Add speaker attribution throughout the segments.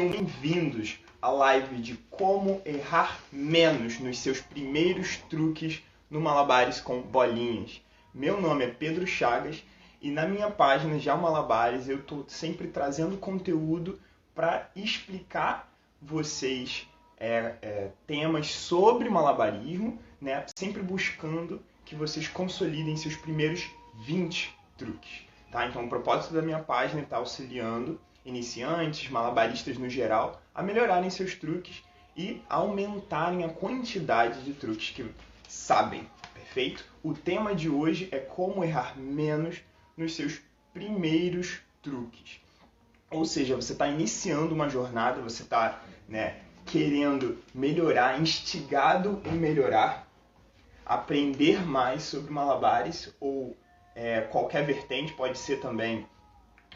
Speaker 1: Bem-vindos à live de como errar menos nos seus primeiros truques no Malabares com bolinhas. Meu nome é Pedro Chagas e na minha página Já Malabares eu estou sempre trazendo conteúdo para explicar vocês temas sobre malabarismo, né? Sempre buscando que vocês consolidem seus primeiros 20 truques. Tá? Então o propósito da minha página está auxiliando iniciantes, malabaristas no geral, a melhorarem seus truques e aumentarem a quantidade de truques que sabem, perfeito? O tema de hoje é como errar menos nos seus primeiros truques. Ou seja, você está iniciando uma jornada, você está querendo melhorar, instigado em melhorar, aprender mais sobre malabares ou qualquer vertente, pode ser também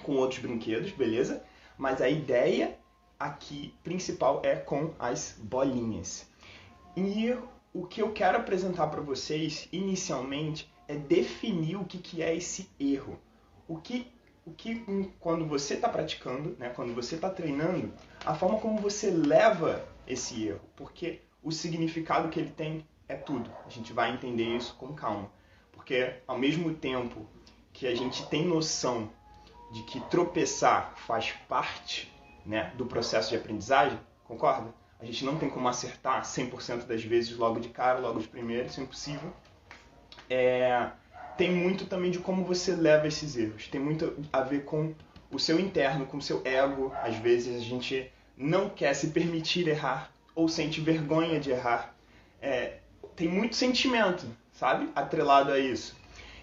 Speaker 1: com outros brinquedos, beleza? Mas a ideia aqui principal é com as bolinhas. E o que eu quero apresentar para vocês inicialmente é definir o que é esse erro. Quando você está praticando, né, quando você está treinando, a forma como você leva esse erro, porque o significado que ele tem é tudo. A gente vai entender isso com calma, porque ao mesmo tempo que a gente tem noção de que tropeçar faz parte, né, do processo de aprendizagem, concorda? A gente não tem como acertar 100% das vezes logo de cara, logo de primeiro, isso é impossível. Tem muito também de como você leva esses erros. Tem muito a ver com o seu interno, com o seu ego. Às vezes a gente não quer se permitir errar ou sente vergonha de errar. Tem muito sentimento, sabe? Atrelado a isso.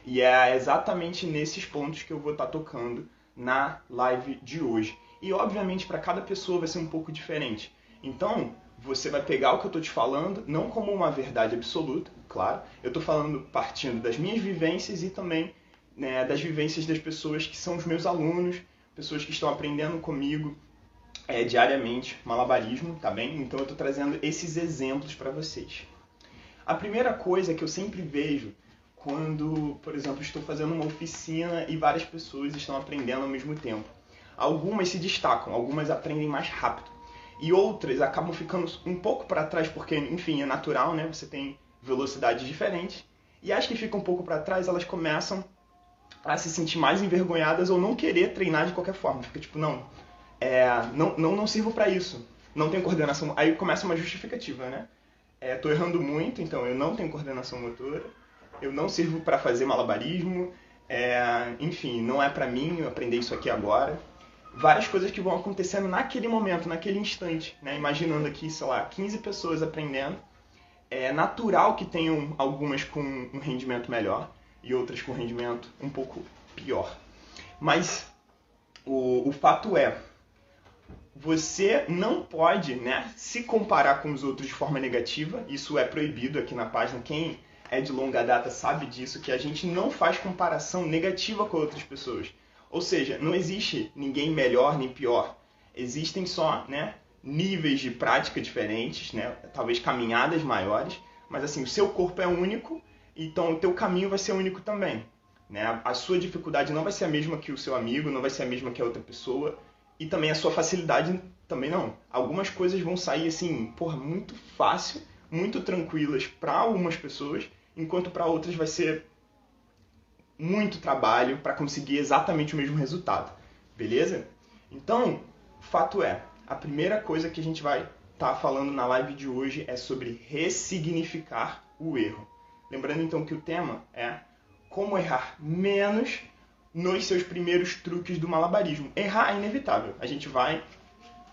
Speaker 1: E é exatamente nesses pontos que eu vou estar tocando na live de hoje. E obviamente para cada pessoa vai ser um pouco diferente. Então, você vai pegar o que eu estou te falando, não como uma verdade absoluta, claro. Eu estou falando partindo das minhas vivências e também das vivências das pessoas que são os meus alunos, pessoas que estão aprendendo comigo diariamente malabarismo, tá bem? Então eu estou trazendo esses exemplos para vocês. A primeira coisa que eu sempre vejo quando, por exemplo, estou fazendo uma oficina e várias pessoas estão aprendendo ao mesmo tempo. Algumas se destacam, algumas aprendem mais rápido. E outras acabam ficando um pouco para trás, porque, enfim, é natural, né? Você tem velocidades diferentes. E as que ficam um pouco para trás, elas começam a se sentir mais envergonhadas ou não querer treinar de qualquer forma. Fica tipo, não sirvo para isso. Não tenho coordenação. Aí começa uma justificativa, né? Tô errando muito, então eu não tenho coordenação motora. Eu não sirvo para fazer malabarismo. Enfim, não é para mim aprender isso aqui agora. Várias coisas que vão acontecendo naquele momento, naquele instante, né? Imaginando aqui, sei lá, 15 pessoas aprendendo. É natural que tenham algumas com um rendimento melhor e outras com um rendimento um pouco pior. Mas o fato é, você não pode, né, se comparar com os outros de forma negativa. Isso é proibido aqui na página. Quem é de longa data sabe disso, que a gente não faz comparação negativa com outras pessoas. Ou seja, não existe ninguém melhor nem pior. Existem só, né, níveis de prática diferentes, né, talvez caminhadas maiores, mas assim, o seu corpo é único, então o teu caminho vai ser único também. Né? A sua dificuldade não vai ser a mesma que o seu amigo, não vai ser a mesma que a outra pessoa, e também a sua facilidade também não. Algumas coisas vão sair assim, muito fácil, muito tranquilas para algumas pessoas, enquanto para outras vai ser muito trabalho para conseguir exatamente o mesmo resultado, beleza? Então, o fato é, a primeira coisa que a gente vai estar falando na live de hoje é sobre ressignificar o erro. Lembrando então que o tema é como errar menos nos seus primeiros truques do malabarismo. Errar é inevitável, a gente vai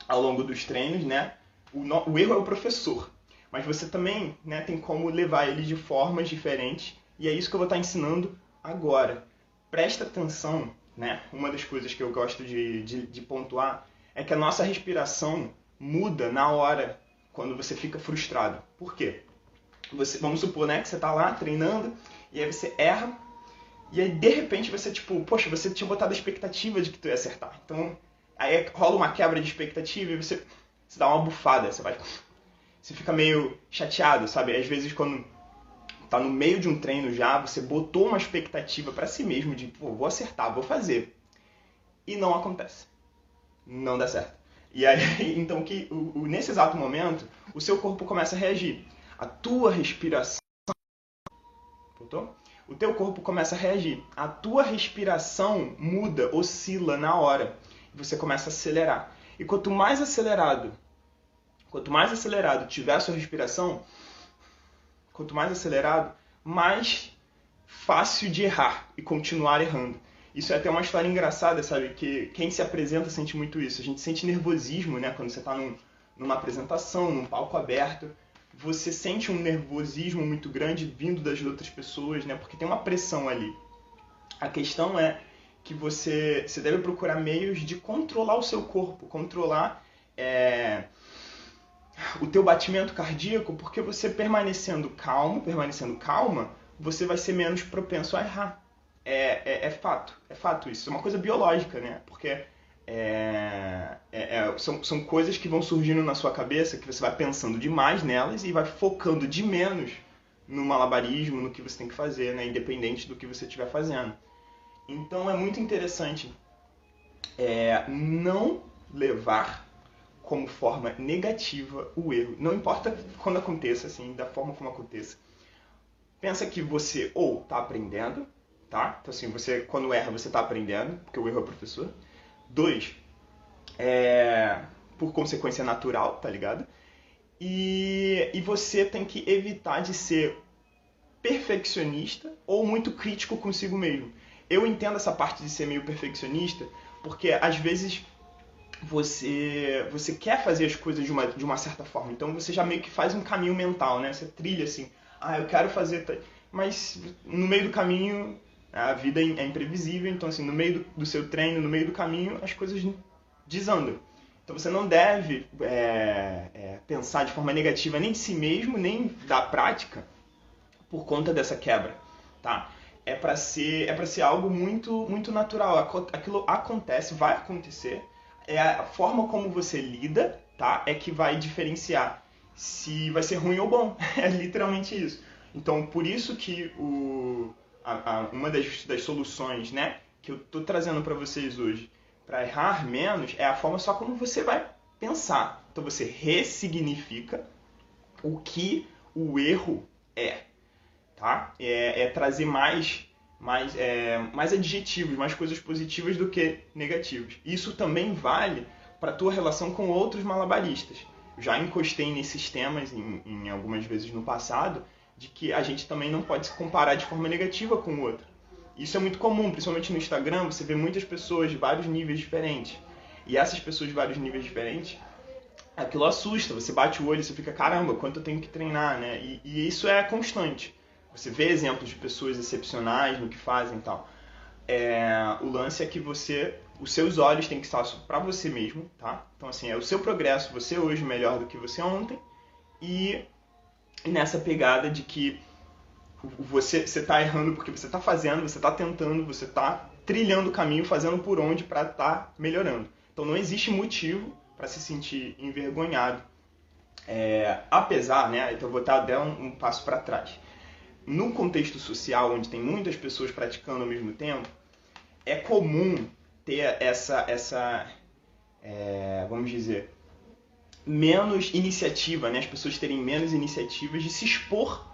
Speaker 1: ao longo dos treinos, né? O erro é o professor, mas você também, né, tem como levar ele de formas diferentes, e é isso que eu vou estar ensinando agora. Presta atenção, né? Uma das coisas que eu gosto de pontuar é que a nossa respiração muda na hora quando você fica frustrado. Por quê? Vamos supor, né, que você está lá treinando e aí você erra e aí de repente você você tinha botado a expectativa de que tu ia acertar. Então aí rola uma quebra de expectativa e você dá uma bufada, você fica meio chateado, sabe? Às vezes quando tá no meio de um treino já, você botou uma expectativa para si mesmo de, vou acertar, vou fazer. E não acontece. Não dá certo. E aí, então, nesse exato momento, o seu corpo começa a reagir. A tua respiração... Voltou? O teu corpo começa a reagir. A tua respiração muda, oscila na hora. Você começa a acelerar. E quanto mais acelerado tiver a sua respiração, quanto mais acelerado, mais fácil de errar e continuar errando. Isso é até uma história engraçada, sabe? Que quem se apresenta sente muito isso. A gente sente nervosismo, né? Quando você está numa apresentação, num palco aberto. Você sente um nervosismo muito grande vindo das outras pessoas, né? Porque tem uma pressão ali. A questão é que você deve procurar meios de controlar o seu corpo, controlar o teu batimento cardíaco, porque você permanecendo calma, você vai ser menos propenso a errar. É fato isso. É uma coisa biológica, né? Porque são coisas que vão surgindo na sua cabeça, que você vai pensando demais nelas e vai focando de menos no malabarismo, no que você tem que fazer, né? Independente do que você estiver fazendo. Então é muito interessante não levar como forma negativa o erro. Não importa quando aconteça, assim, da forma como aconteça. Pensa que você ou está aprendendo, tá? Então assim, você quando erra, você está aprendendo, porque o erro é o professor. 2, por consequência natural, tá ligado? E você tem que evitar de ser perfeccionista ou muito crítico consigo mesmo. Eu entendo essa parte de ser meio perfeccionista, porque às vezes você quer fazer as coisas de uma certa forma, então você já meio que faz um caminho mental, né? Você trilha assim, eu quero fazer... Mas no meio do caminho, a vida é imprevisível, então assim, no meio do seu treino, no meio do caminho, as coisas desandam. Então você não deve pensar de forma negativa nem de si mesmo, nem da prática, por conta dessa quebra, tá? É para ser algo muito, muito natural. Aquilo acontece, vai acontecer. É a forma como você lida, tá? É que vai diferenciar se vai ser ruim ou bom. É literalmente isso. Então, por isso que uma das soluções, né, que eu tô trazendo para vocês hoje, para errar menos, é a forma só como você vai pensar. Então, você ressignifica o que o erro é. Tá? Trazer mais adjetivos, mais coisas positivas do que negativas. Isso também vale para a tua relação com outros malabaristas. Já encostei nesses temas em algumas vezes no passado, de que a gente também não pode se comparar de forma negativa com o outro. Isso é muito comum, principalmente no Instagram, você vê muitas pessoas de vários níveis diferentes. E essas pessoas de vários níveis diferentes, aquilo assusta, você bate o olho e você fica, caramba, quanto eu tenho que treinar, né? E isso é constante. Você vê exemplos de pessoas excepcionais no que fazem e tal. O lance é que os seus olhos têm que estar para você mesmo, tá? Então assim, é o seu progresso, você hoje melhor do que você ontem, e nessa pegada de que você está errando porque você está fazendo, você está tentando, você está trilhando o caminho, fazendo por onde para estar melhorando. Então não existe motivo para se sentir envergonhado. Apesar, né? Então eu vou dar um passo para trás. No contexto social, onde tem muitas pessoas praticando ao mesmo tempo, é comum ter vamos dizer, menos iniciativa, né? As pessoas terem menos iniciativas de se expor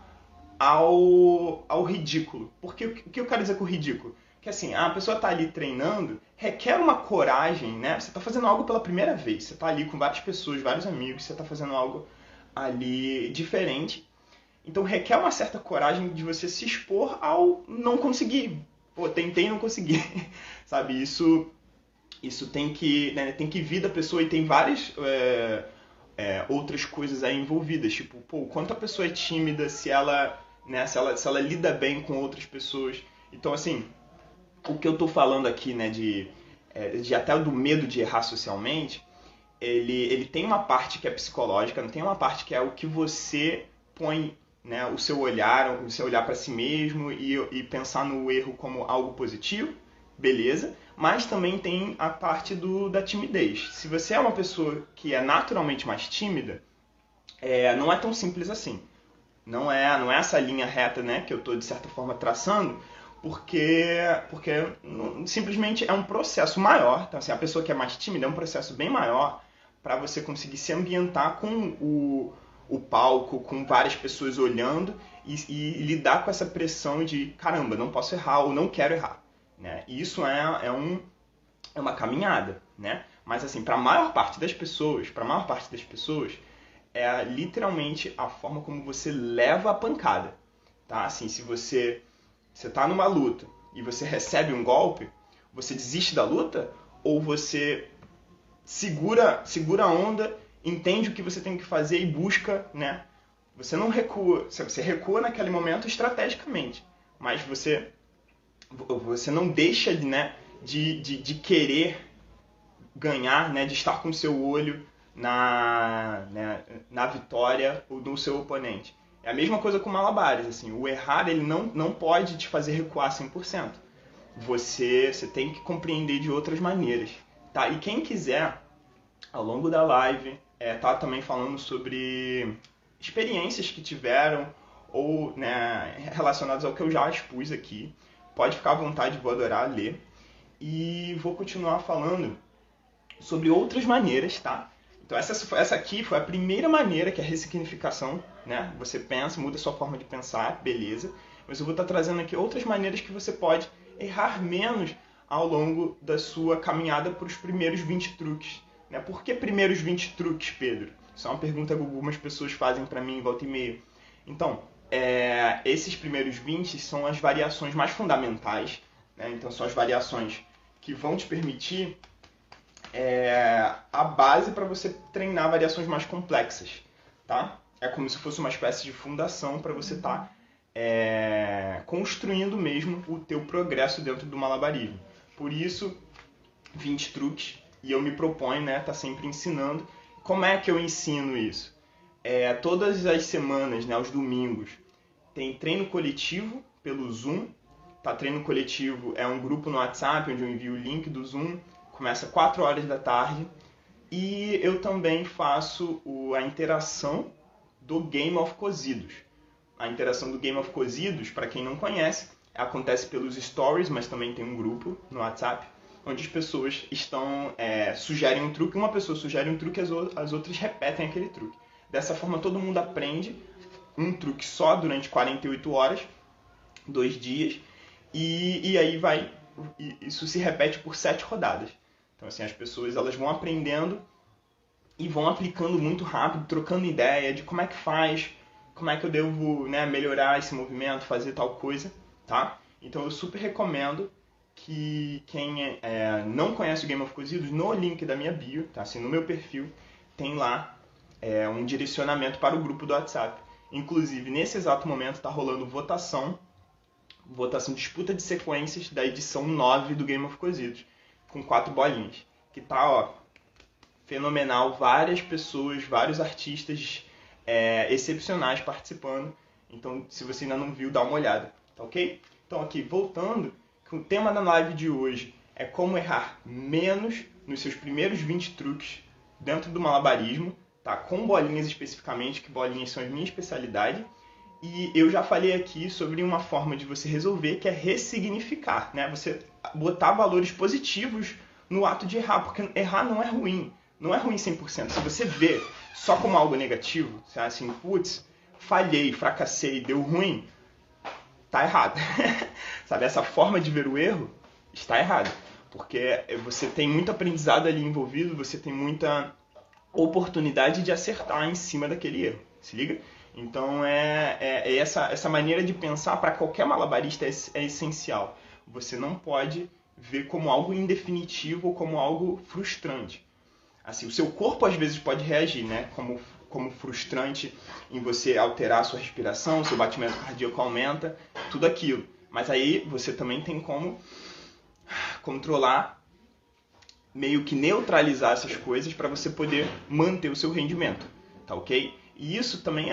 Speaker 1: ao ridículo. Porque o que eu quero dizer com ridículo? Que assim, a pessoa está ali treinando, requer uma coragem, né? Você está fazendo algo pela primeira vez, você está ali com várias pessoas, vários amigos, você está fazendo algo ali diferente. Então requer uma certa coragem de você se expor ao não conseguir. Pô, tentei e não consegui. Sabe, isso tem que vir da pessoa, e tem várias outras coisas aí envolvidas. Tipo, pô, quanto a pessoa é tímida, se ela lida bem com outras pessoas. Então, assim, o que eu tô falando aqui, né, de até do medo de errar socialmente, ele tem uma parte que é psicológica, não tem uma parte que é o que você põe, né, o seu olhar para si mesmo e pensar no erro como algo positivo, beleza, mas também tem a parte da timidez. Se você é uma pessoa que é naturalmente mais tímida, não é tão simples assim. Não é essa linha reta, né, que eu estou de certa forma traçando, porque simplesmente é um processo maior. Então, assim, a pessoa que é mais tímida é um processo bem maior para você conseguir se ambientar com o palco, com várias pessoas olhando e lidar com essa pressão de caramba, não posso errar ou não quero errar, né? E isso é uma caminhada, né? Mas assim, para a maior parte das pessoas, é literalmente a forma como você leva a pancada, tá? Assim, se você tá numa luta e você recebe um golpe, você desiste da luta ou você segura a onda, entende o que você tem que fazer e busca, né? Você não recua, você recua naquele momento estrategicamente, mas você não deixa, né, de querer ganhar, né, de estar com o seu olho na vitória do seu oponente. É a mesma coisa com malabares, assim, o errar ele não pode te fazer recuar 100%. Você tem que compreender de outras maneiras, tá? E quem quiser, ao longo da live, tá também falando sobre experiências que tiveram ou, né, relacionadas ao que eu já expus aqui. Pode ficar à vontade, vou adorar ler. E vou continuar falando sobre outras maneiras, tá? Então essa aqui foi a primeira maneira, que é a ressignificação, né? Você pensa, muda a sua forma de pensar, beleza. Mas eu vou estar trazendo aqui outras maneiras que você pode errar menos ao longo da sua caminhada para os primeiros 20 truques. Né? Por que primeiros 20 truques, Pedro? Isso é uma pergunta que algumas pessoas fazem para mim em volta e meia. Então, esses primeiros 20 são as variações mais fundamentais, né? Então são as variações que vão te permitir a base para você treinar variações mais complexas, tá? É como se fosse uma espécie de fundação para você estar construindo mesmo o teu progresso dentro do malabarismo. Por isso, 20 truques, e eu me proponho, né, tá sempre ensinando. Como é que eu ensino isso? Todas as semanas, né, aos domingos, tem treino coletivo pelo Zoom. Tá? Treino coletivo é um grupo no WhatsApp onde eu envio o link do Zoom. Começa às 4 horas da tarde. E eu também faço a interação do Game of Cozidos. A interação do Game of Cozidos, para quem não conhece, acontece pelos stories, mas também tem um grupo no WhatsApp, onde as pessoas sugerem um truque. Uma pessoa sugere um truque e as outras repetem aquele truque. Dessa forma, todo mundo aprende um truque só durante 48 horas, 2 dias, e aí isso se repete por 7 rodadas. Então, assim, as pessoas elas vão aprendendo e vão aplicando muito rápido, trocando ideia de como é que faz, como é que eu devo, né, melhorar esse movimento, fazer tal coisa, tá? Então eu super recomendo que quem não conhece o Game of Cozidos, no link da minha bio, tá? Assim, no meu perfil, tem lá um direcionamento para o grupo do WhatsApp. Inclusive, nesse exato momento está rolando votação disputa de sequências da edição 9 do Game of Cozidos, com 4 bolinhas, que tá, fenomenal, várias pessoas, vários artistas excepcionais participando. Então, se você ainda não viu, dá uma olhada, tá ok? Então, aqui, voltando, que o tema da live de hoje é como errar menos nos seus primeiros 20 truques dentro do malabarismo, tá? Com bolinhas especificamente, que bolinhas são a minha especialidade. E eu já falei aqui sobre uma forma de você resolver, que é ressignificar, né? Você botar valores positivos no ato de errar, porque errar não é ruim. Não é ruim 100%. Se você vê só como algo negativo, você acha assim, putz, falhei, fracassei, deu ruim, tá errado. Sabe, essa forma de ver o erro está errada. Porque você tem muito aprendizado ali envolvido, você tem muita oportunidade de acertar em cima daquele erro. Se liga? Então essa maneira de pensar para qualquer malabarista é essencial. Você não pode ver como algo indefinitivo ou como algo frustrante. Assim, o seu corpo às vezes pode reagir, né? Como frustrante em você alterar a sua respiração, seu batimento cardíaco aumenta, tudo aquilo. Mas aí você também tem como controlar, meio que neutralizar essas coisas para você poder manter o seu rendimento, tá ok? E isso também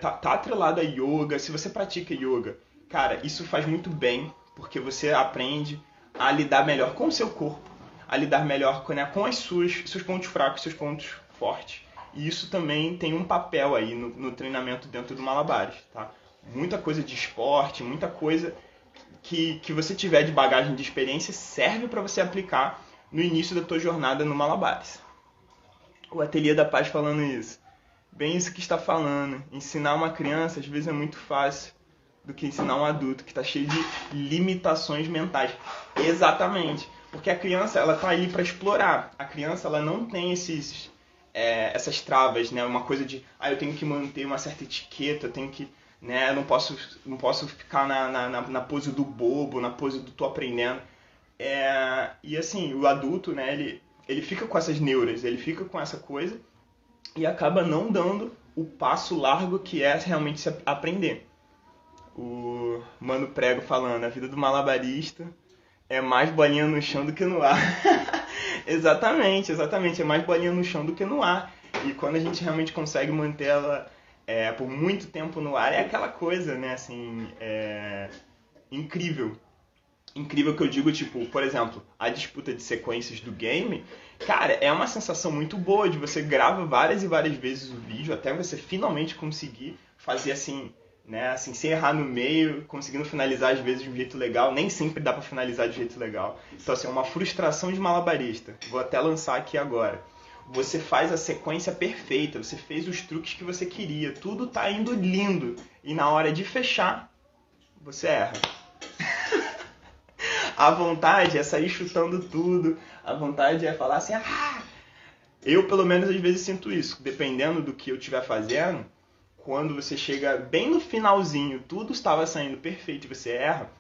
Speaker 1: tá atrelado a yoga. Se você pratica yoga, cara, isso faz muito bem, porque você aprende a lidar melhor com o seu corpo, a lidar melhor com os seus pontos fracos, seus pontos fortes. E isso também tem um papel aí no treinamento dentro do malabares, tá? Muita coisa de esporte, muita coisa que você tiver de bagagem de experiência serve para você aplicar no início da tua jornada no malabares. O Ateliê da Paz falando isso. Bem isso que está falando. Ensinar uma criança às vezes é muito fácil do que ensinar um adulto que está cheio de limitações mentais. Exatamente. Porque a criança, ela tá ali para explorar. A criança, ela não tem essas travas, né? Uma coisa de, eu tenho que manter uma certa etiqueta, eu tenho que, né? Eu não posso ficar na pose do bobo, na pose do tô aprendendo. E assim, o adulto, né? Ele fica com essas neuras, ele fica com essa coisa e acaba não dando o passo largo que é realmente se aprender. O Mano Prego falando, a vida do malabarista é mais bolinha no chão do que no ar. Exatamente, é mais bolinha no chão do que no ar. E quando a gente realmente consegue manter ela por muito tempo no ar, é aquela coisa, né, assim, incrível. Incrível que eu digo, tipo, por exemplo, a disputa de sequências do game, cara, é uma sensação muito boa de você grava várias e várias vezes o vídeo até você finalmente conseguir fazer assim, né, assim, sem errar no meio, conseguindo finalizar às vezes de um jeito legal, nem sempre dá pra finalizar de um jeito legal. Então assim, é uma frustração de malabarista. Vou até lançar aqui agora. Você faz a sequência perfeita, você fez os truques que você queria, tudo tá indo lindo e na hora de fechar, você erra. A vontade é sair chutando tudo, a vontade é falar assim, eu pelo menos às vezes sinto isso, dependendo do que eu estiver fazendo, quando você chega bem no finalzinho, tudo estava saindo perfeito e você erra,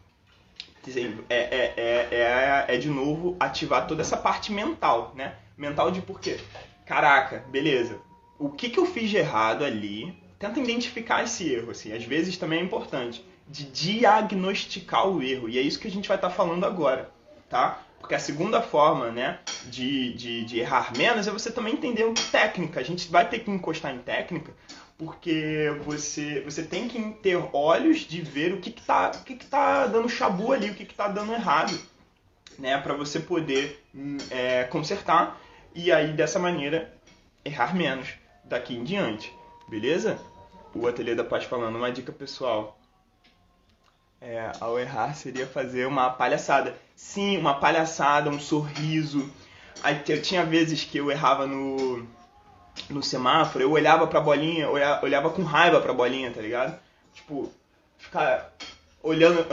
Speaker 1: é de novo ativar toda essa parte mental, né? Mental de por quê? Caraca, beleza, o que eu fiz de errado ali? Tenta identificar esse erro, assim, às vezes também é importante, de diagnosticar o erro, e é isso que a gente vai estar falando agora, tá? Porque a segunda forma, né, de errar menos é você também entender técnica. A gente vai ter que encostar em técnica, porque você tem que ter olhos de ver o que tá dando chabu ali, o que tá dando errado, né, para você poder consertar e aí dessa maneira errar menos daqui em diante, beleza? O Ateliê da Paz falando, uma dica pessoal. Ao errar seria fazer uma palhaçada. Sim, uma palhaçada, um sorriso. Aí eu tinha vezes que eu errava no semáforo, eu olhava pra bolinha, olhava com raiva pra bolinha, tá ligado? Tipo, ficar olhando,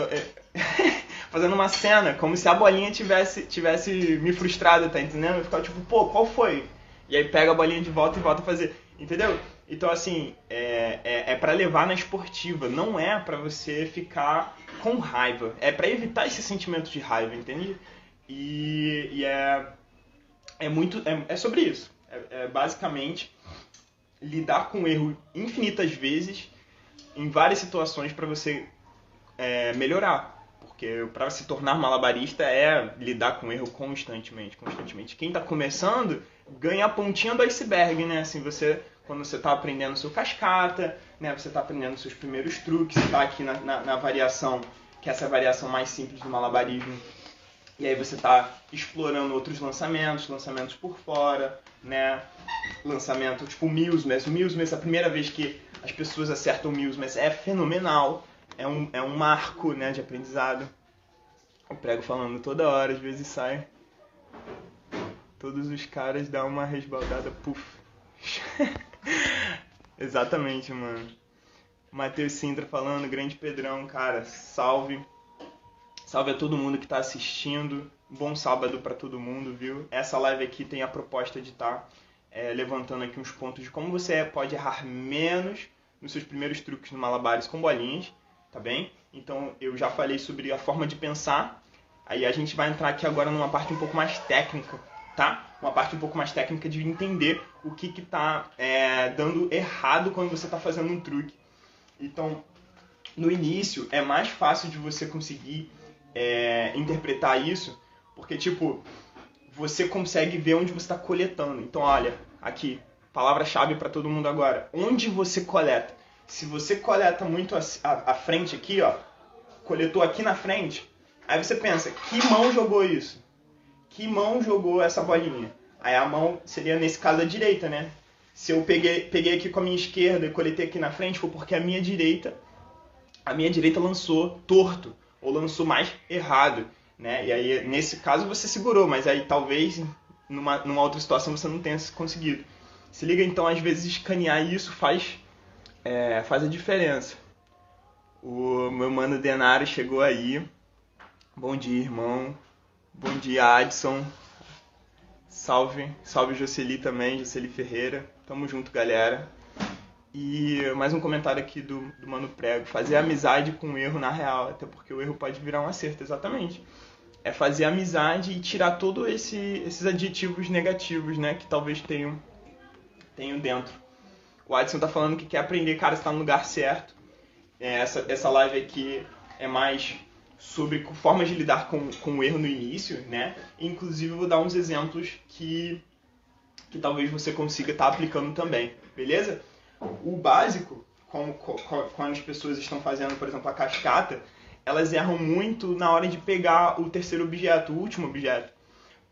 Speaker 1: fazendo uma cena, como se a bolinha tivesse me frustrado, tá entendendo? Eu ficava tipo, pô, qual foi? E aí pega a bolinha de volta e volta a fazer, entendeu? Então, assim, é pra levar na esportiva, não é pra você ficar com raiva. É pra evitar esse sentimento de raiva, entende? E é sobre isso. Basicamente lidar com o erro infinitas vezes, em várias situações, pra você melhorar. Porque pra se tornar malabarista é lidar com o erro constantemente. Quem tá começando ganha a pontinha do iceberg, né? Assim, quando você está aprendendo seu cascata, né, você está aprendendo seus primeiros truques, você está aqui na variação, que é essa variação mais simples do malabarismo, e aí você está explorando outros lançamentos por fora, né, lançamento tipo o Milsmith, a primeira vez que as pessoas acertam o Milsmith é fenomenal, é um marco, né, de aprendizado. Eu prego falando toda hora, às vezes sai, todos os caras dão uma resbaldada, puf. Exatamente, mano. Matheus Sintra falando, grande Pedrão, cara, salve. Salve a todo mundo que tá assistindo. Bom sábado pra todo mundo, viu? Essa live aqui tem a proposta de estar levantando aqui uns pontos de como você pode errar menos nos seus primeiros truques no malabares com bolinhas, tá bem? Então eu já falei sobre a forma de pensar. Aí a gente vai entrar aqui agora numa parte um pouco mais técnica, tá? Uma parte um pouco mais técnica de entender o que tá dando errado quando você tá fazendo um truque. Então, no início, é mais fácil de você conseguir interpretar isso, porque, tipo, você consegue ver onde você está coletando. Então, olha, aqui, palavra-chave para todo mundo agora. Onde você coleta? Se você coleta muito à frente aqui, ó, coletou aqui na frente, aí você pensa, que mão jogou isso? Que mão jogou essa bolinha? Aí a mão seria, nesse caso, a direita, né? Se eu peguei aqui com a minha esquerda e coletei aqui na frente, foi porque a minha direita lançou torto, ou lançou mais errado, né? E aí, nesse caso, você segurou, mas aí talvez, numa outra situação, você não tenha conseguido. Se liga, então, às vezes escanear isso faz a diferença. O meu mano Denário chegou aí. Bom dia, irmão. Bom dia, Adson. Salve Jocely também, Jocely Ferreira. Tamo junto, galera. E mais um comentário aqui do Mano Prego. Fazer amizade com o erro na real, até porque o erro pode virar um acerto, exatamente. É fazer amizade e tirar todos esses adjetivos negativos, né, que talvez tenham dentro. O Adson tá falando que quer aprender, cara, você tá no lugar certo. Essa live aqui é mais sobre formas de lidar com o erro no início, né? Inclusive eu vou dar uns exemplos que talvez você consiga estar aplicando também, beleza? O básico, quando as pessoas estão fazendo, por exemplo, a cascata, elas erram muito na hora de pegar o terceiro objeto, o último objeto.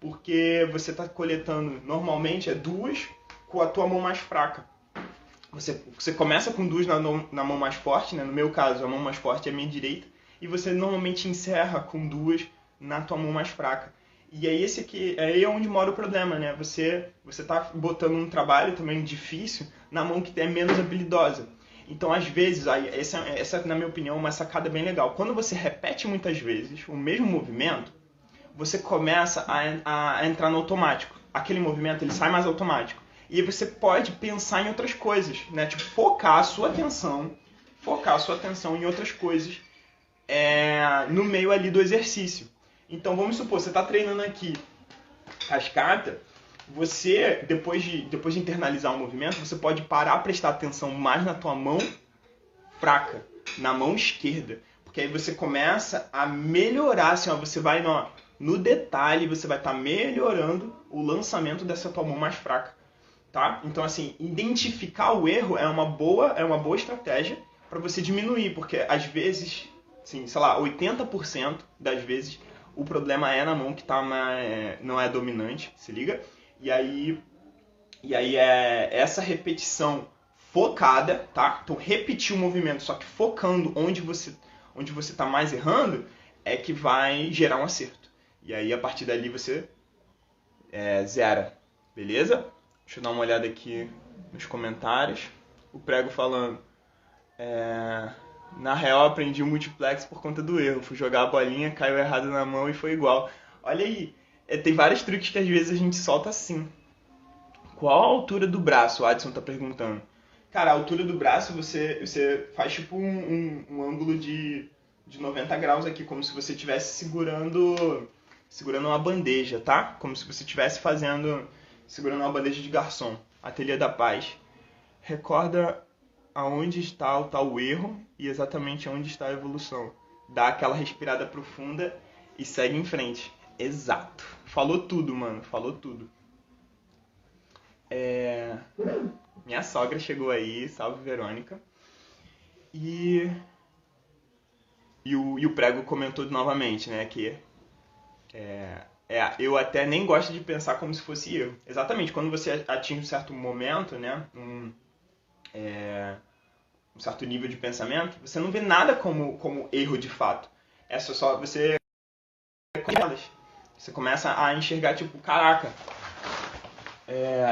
Speaker 1: Porque você está coletando, normalmente, duas com a tua mão mais fraca. Você começa com duas na mão mais forte, né? No meu caso, a mão mais forte é a minha direita, e você normalmente encerra com duas na tua mão mais fraca. E aí é onde mora o problema, né? Você tá botando um trabalho também difícil na mão que é menos habilidosa. Então, às vezes, essa na minha opinião, é uma sacada bem legal. Quando você repete muitas vezes o mesmo movimento, você começa a entrar no automático. Aquele movimento, ele sai mais automático. E você pode pensar em outras coisas, né? Tipo, focar a sua atenção em outras coisas no meio ali do exercício. Então, vamos supor, você está treinando aqui cascata, você, depois de internalizar o movimento, você pode parar a prestar atenção mais na tua mão fraca, na mão esquerda. Porque aí você começa a melhorar, assim, ó, você vai no detalhe, você vai estar melhorando o lançamento dessa tua mão mais fraca. Tá? Então, assim, identificar o erro é uma boa estratégia para você diminuir, porque às vezes, assim, sei lá, 80% das vezes o problema é na mão que não é dominante, se liga? E aí é essa repetição focada, tá? Então, repetir o movimento, só que focando onde você está mais errando, é que vai gerar um acerto. E aí, a partir dali, você zera, beleza? Deixa eu dar uma olhada aqui nos comentários. O Prego falando. Na real, aprendi o multiplex por conta do erro. Fui jogar a bolinha, caiu errado na mão e foi igual. Olha aí, tem vários truques que às vezes a gente solta assim. Qual a altura do braço? O Adson tá perguntando. Cara, a altura do braço você faz tipo um ângulo de 90 graus aqui, como se você estivesse segurando uma bandeja, tá? Como se você estivesse segurando uma bandeja de garçom. Ateliê da Paz. Recorda aonde está o tal erro e exatamente onde está a evolução. Dá aquela respirada profunda e segue em frente. Exato. Falou tudo, mano. Falou tudo. Minha sogra chegou aí. Salve, Verônica. E o Prego comentou novamente, né, que eu até nem gosto de pensar como se fosse erro. Exatamente, quando você atinge um certo momento, né, um certo nível de pensamento, você não vê nada como erro de fato. É só você começa a enxergar, tipo, caraca,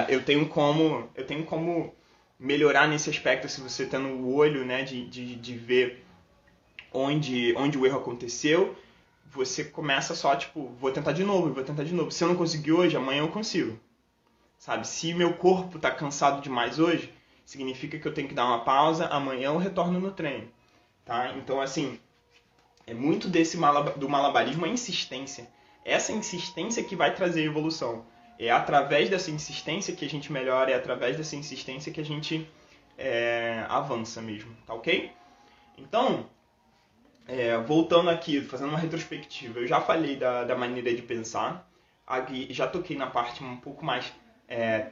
Speaker 1: eu tenho como melhorar nesse aspecto, se você tendo o olho, né, de ver onde o erro aconteceu. Você começa só, tipo, vou tentar de novo. Se eu não conseguir hoje, amanhã eu consigo. Sabe? Se meu corpo tá cansado demais hoje, significa que eu tenho que dar uma pausa, amanhã eu retorno no treino. Tá? Então, assim, é muito do malabarismo a insistência. Essa insistência que vai trazer evolução. É através dessa insistência que a gente melhora, é através dessa insistência que a gente avança mesmo. Tá ok? Então, voltando aqui, fazendo uma retrospectiva, eu já falei da maneira de pensar, aqui já toquei na parte um pouco mais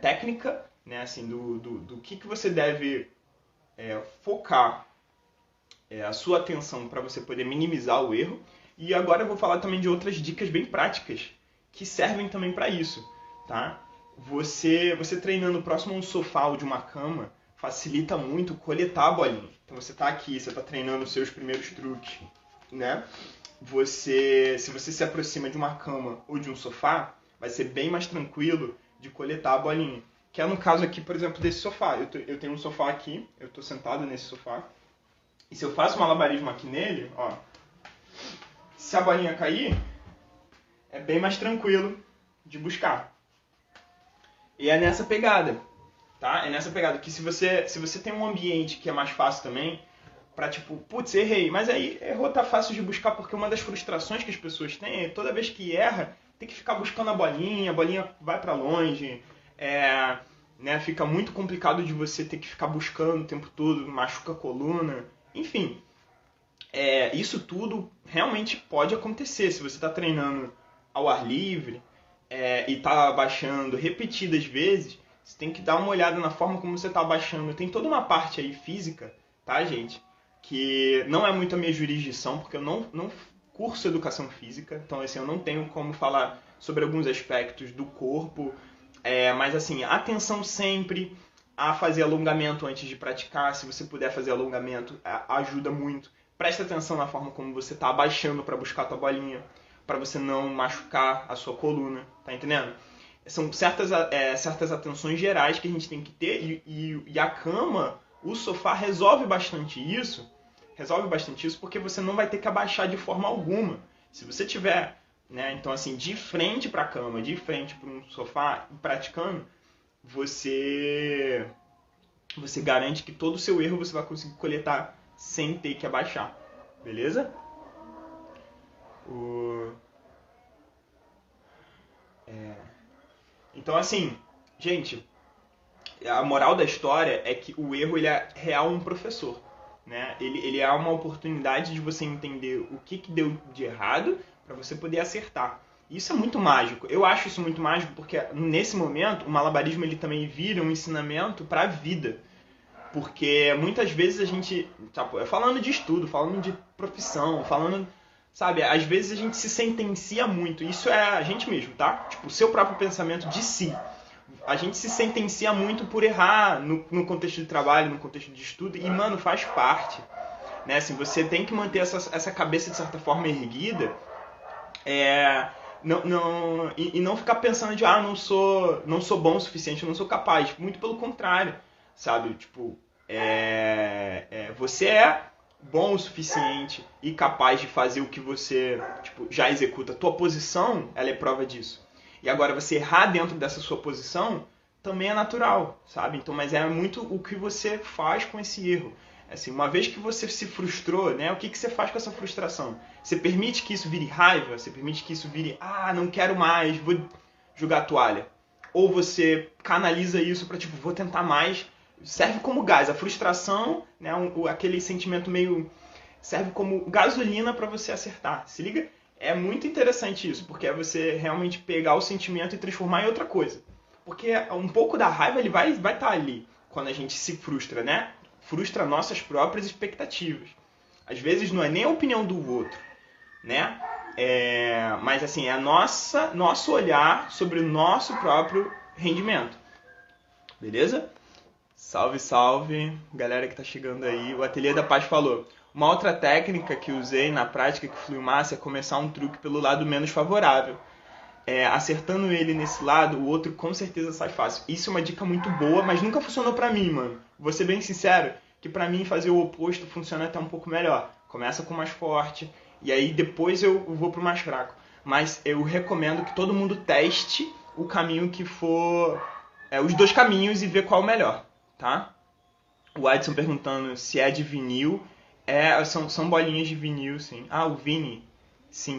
Speaker 1: técnica, né, assim, do que você deve focar a sua atenção para você poder minimizar o erro. E agora eu vou falar também de outras dicas bem práticas que servem também para isso, tá? Você treinando próximo a um sofá ou de uma cama facilita muito coletar a bolinha. Então você está aqui, você está treinando os seus primeiros truques, né? Se você se aproxima de uma cama ou de um sofá, vai ser bem mais tranquilo de coletar a bolinha. que é no caso aqui, por exemplo, desse sofá. Eu tenho um sofá aqui, eu tô sentado nesse sofá, e se eu faço malabarismo aqui nele, ó, se a bolinha cair, é bem mais tranquilo de buscar. E é nessa pegada, tá? É nessa pegada que se você tem um ambiente que é mais fácil também, pra tipo, putz, errei. Mas aí errou tá fácil de buscar, porque uma das frustrações que as pessoas têm é toda vez que erra, tem que ficar buscando a bolinha vai pra longe, né, fica muito complicado de você ter que ficar buscando o tempo todo, machuca a coluna, enfim. Isso tudo realmente pode acontecer se você está treinando ao ar livre e está abaixando repetidas vezes. Você tem que dar uma olhada na forma como você está abaixando. Tem toda uma parte aí física, tá, gente? Que não é muito a minha jurisdição, porque eu não curso educação física. Então, assim, eu não tenho como falar sobre alguns aspectos do corpo. Mas, assim, atenção sempre a fazer alongamento antes de praticar. Se você puder fazer alongamento, ajuda muito. Presta atenção na forma como você está abaixando para buscar a tua bolinha, para você não machucar a sua coluna, tá entendendo? São certas atenções gerais que a gente tem que ter e a cama, o sofá resolve bastante isso porque você não vai ter que abaixar de forma alguma. Se você tiver, né, então assim, de frente para a cama, de frente para um sofá, praticando, você garante que todo o seu erro você vai conseguir coletar sem ter que abaixar, beleza? Então assim, gente, a moral da história é que o erro ele é real um professor, né? Ele é uma oportunidade de você entender o que deu de errado para você poder acertar. Isso é muito mágico. Eu acho isso muito mágico porque nesse momento o malabarismo ele também vira um ensinamento para a vida. Porque muitas vezes a gente, falando de estudo, falando de profissão, falando, sabe, às vezes a gente se sentencia muito. Isso é a gente mesmo, tá? Tipo, o seu próprio pensamento de si. A gente se sentencia muito por errar no contexto de trabalho, no contexto de estudo, e, mano, faz parte. Né? Assim, você tem que manter essa cabeça, de certa forma, erguida, e não ficar pensando de, não sou bom o suficiente, não sou capaz. Muito pelo contrário, sabe? Tipo, você é bom o suficiente e capaz de fazer o que você já executa. A tua posição, ela é prova disso. E agora você errar dentro dessa sua posição também é natural, sabe? Então, mas é muito o que você faz com esse erro. Assim, uma vez que você se frustrou, né? O que você faz com essa frustração? Você permite que isso vire raiva? Você permite que isso vire, não quero mais, vou jogar a toalha? Ou você canaliza isso para, vou tentar mais? Serve como gás. A frustração, né? Aquele sentimento meio... serve como gasolina para você acertar. Se liga? É muito interessante isso, porque é você realmente pegar o sentimento e transformar em outra coisa. Porque um pouco da raiva ele vai estar ali quando a gente se frustra, né? Frustra nossas próprias expectativas. Às vezes não é nem a opinião do outro, né? Mas assim, é nosso olhar sobre o nosso próprio rendimento. Beleza? Salve, salve, galera que tá chegando aí. O Ateliê da Paz falou: uma outra técnica que usei na prática que flui massa é começar um truque pelo lado menos favorável. Acertando ele nesse lado, o outro com certeza sai fácil. Isso é uma dica muito boa, mas nunca funcionou pra mim, mano. Vou ser bem sincero, que pra mim fazer o oposto funciona até um pouco melhor. Começa com o mais forte, e aí depois eu vou pro mais fraco. Mas eu recomendo que todo mundo teste o caminho que for... os dois caminhos e ver qual é o melhor, tá? O Adson perguntando se é de vinil. São bolinhas de vinil, sim. O Vini. Sim.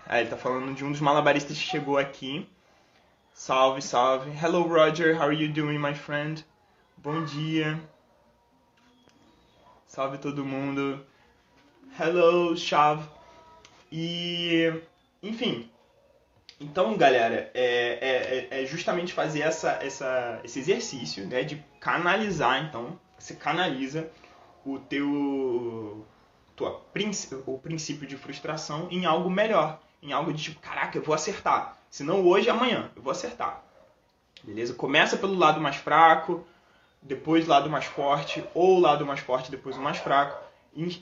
Speaker 1: Ele tá falando de um dos malabaristas que chegou aqui. Salve, salve. Hello, Roger. How are you doing, my friend? Bom dia. Salve todo mundo. Hello, Chav. E... enfim. Então, galera, é justamente fazer esse exercício, né, de canalizar, então. Você canaliza o princípio de frustração em algo melhor. Em algo de caraca, eu vou acertar. Se não hoje, amanhã, eu vou acertar. Beleza? Começa pelo lado mais fraco, depois o lado mais forte, ou o lado mais forte, depois o mais fraco.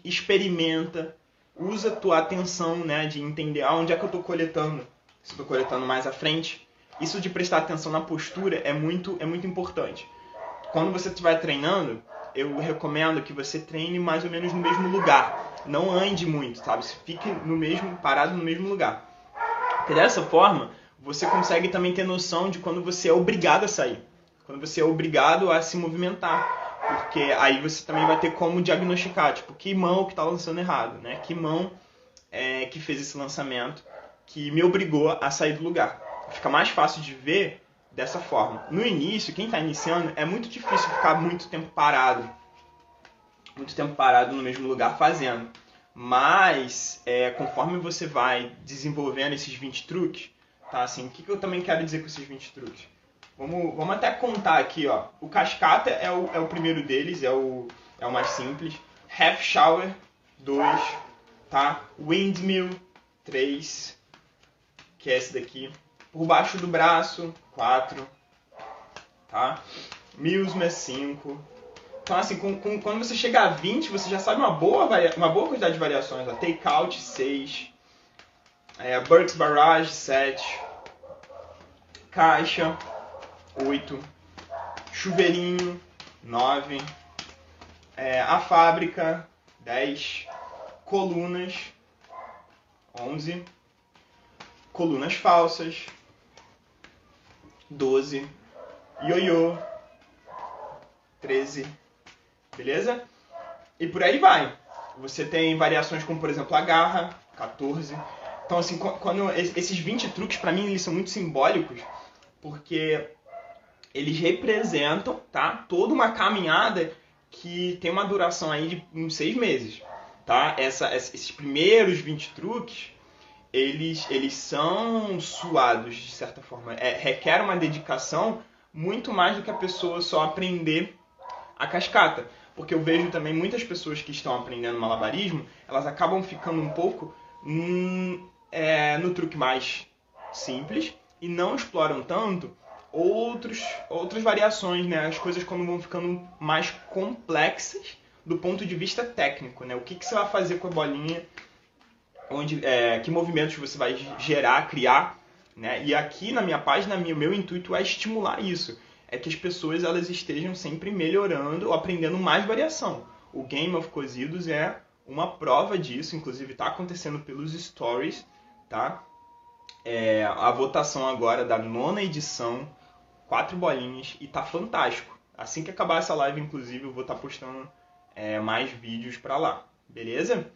Speaker 1: Experimenta, usa a tua atenção, né, de entender onde é que eu estou coletando. Se eu estou coletando mais à frente, Isso de prestar atenção na postura é muito importante. Quando você estiver treinando, eu recomendo que você treine mais ou menos no mesmo lugar. Não ande muito, sabe? Fique parado no mesmo lugar. Porque dessa forma, você consegue também ter noção de quando você é obrigado a sair. Quando você é obrigado a se movimentar. Porque aí você também vai ter como diagnosticar, tipo, que mão que está lançando errado, né? Que mão que fez esse lançamento que me obrigou a sair do lugar. Fica mais fácil de ver dessa forma. No início, quem está iniciando, é muito difícil ficar muito tempo parado no mesmo lugar fazendo. Mas, conforme você vai desenvolvendo esses 20 truques, tá? Assim, o que eu também quero dizer com esses 20 truques? Vamos até contar aqui, ó. O cascata é o primeiro deles, é o mais simples. Half shower, 2, tá? Windmill, 3, que é esse daqui. Por baixo do braço, 4, tá? Milsma, 5. Então, assim, quando você chegar a 20, você já sabe uma boa quantidade de variações. Ó. Takeout, 6. Burke's Barrage, 7. Caixa, 8. Chuveirinho, 9. A fábrica, 10. Colunas, 11. Colunas falsas, 12. Ioiô, 13. Beleza? E por aí vai. Você tem variações como, por exemplo, a garra, 14. Então, assim, quando esses 20 truques, pra mim, eles são muito simbólicos, porque eles representam, tá, toda uma caminhada que tem uma duração aí de uns 6 meses. Tá? Esses primeiros 20 truques, eles são suados, de certa forma. Requer uma dedicação muito mais do que a pessoa só aprender a cascata. Porque eu vejo também muitas pessoas que estão aprendendo malabarismo, elas acabam ficando um pouco no truque mais simples e não exploram tanto outras variações, né? As coisas quando vão ficando mais complexas do ponto de vista técnico, né? O que você vai fazer com a bolinha, que movimentos você vai gerar, criar, né? E aqui na minha página, o meu intuito é estimular isso. É que as pessoas elas estejam sempre melhorando ou aprendendo mais variação. O Game of Cozidos é uma prova disso, inclusive está acontecendo pelos stories, tá? A votação agora da 9ª edição, 4 bolinhas, e tá fantástico. Assim que acabar essa live, inclusive, eu vou estar postando mais vídeos pra lá, beleza?